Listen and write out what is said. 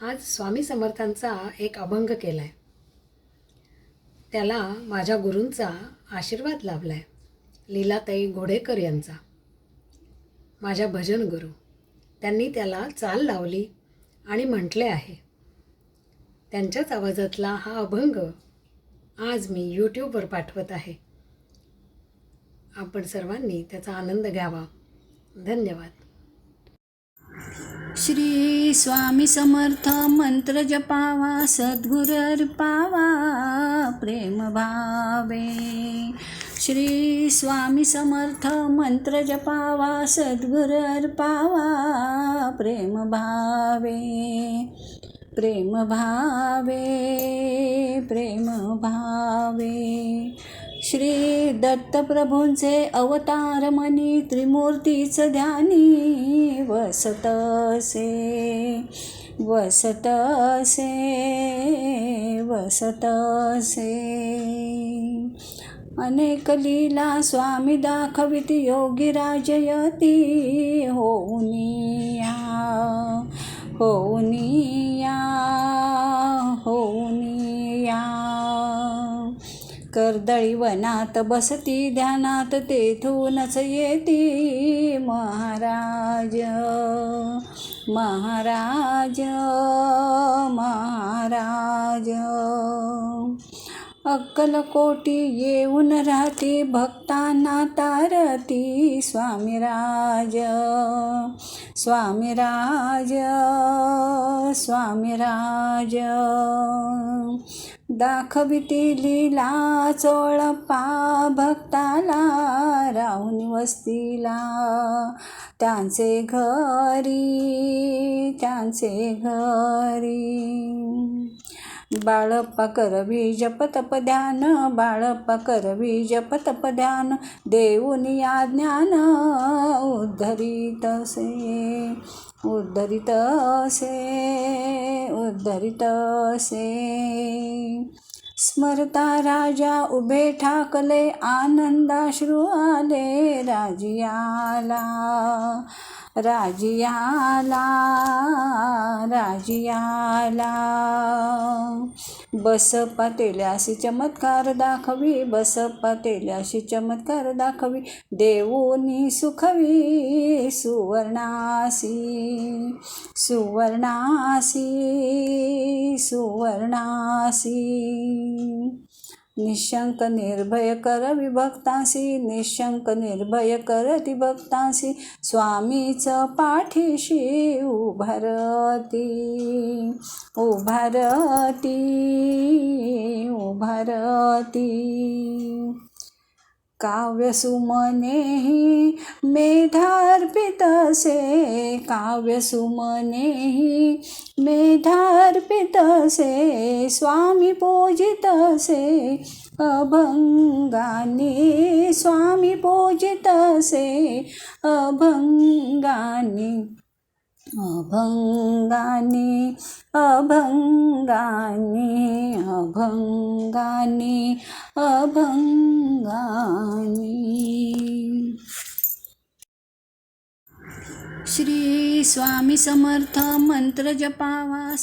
आज स्वामी समर्थांचा एक अभंग केला आहे. त्याला माझ्या गुरूंचा आशीर्वाद लाभला आहे, लीलाताई घोडेकर यांचा, माझ्या भजन गुरू. त्यांनी त्याला चाल लावली आणि म्हटले आहे. त्यांच्याच आवाजातला हा अभंग आज मी यूट्यूबवर पाठवत आहे. आपण सर्वांनी त्याचा आनंद घ्यावा. धन्यवाद. श्री स्वामी समर्थ मंत्र जपावा, सद्गुर अर्पावा प्रेम भावे. श्री स्वामी समर्थ मंत्र जपावा, सद्गुर अर्पावा प्रेम भावे. प्रेम भावे, प्रेम भावे. श्री दत्तप्रभूंचे अवतार मनी, त्रिमूर्तीच ध्यानी वसत असे, वसत असे, वसत असे. अनेक लीला स्वामी दाखवित, योगी राजयती होऊनिया, होऊनिया, होऊनिया. कर्दळी वनात बसती ध्यानात, तेथूनच येती महाराज, महाराज, महाराज. अक्कलकोटी येऊन राहती, भक्तांना तारती स्वामीराज, स्वामीराज, स्वामीराज. दाखविती लीला चोळप्पा भक्ताला, राहून वस्तीला त्यांचे घरी, त्यांचे घरी. बाळप्पा करवी जप तप ध्यान, बाळप्पा करवी जप तप ध्यान, देऊन या ज्ञान उद्धरित असे, उद्धरित असे, उद्धरित असे. स्मरता राजा उभे ठाकले, आनंदाश्रू आले राजियाला, राजियाला, राजियाला. बसप्पा तेल्याशी चमत्कार दाखवी, बसप्पा तेल्याशी चमत्कार दाखवी, देऊनी सुखवी सुवर्णासी, सुवर्णासी, सुवर्णासी. निशंक निर्भय करवी भक्तांसी, निशंक निर्भय करती भक्तांसी, स्वामीच पाठीशी उभारती, उभारती, उभारती. काव्य सुमनेहि मेधार्पित से, काव्य सुमनेहि मेधार्पित से, स्वामी पूजित से अभंगानी, स्वामी पूजित से अभंगानी, अभंगानी, अभंगानी, अभंगानी, अभंगानी. श्री स्वामी समर्थ मंत्र जपावा.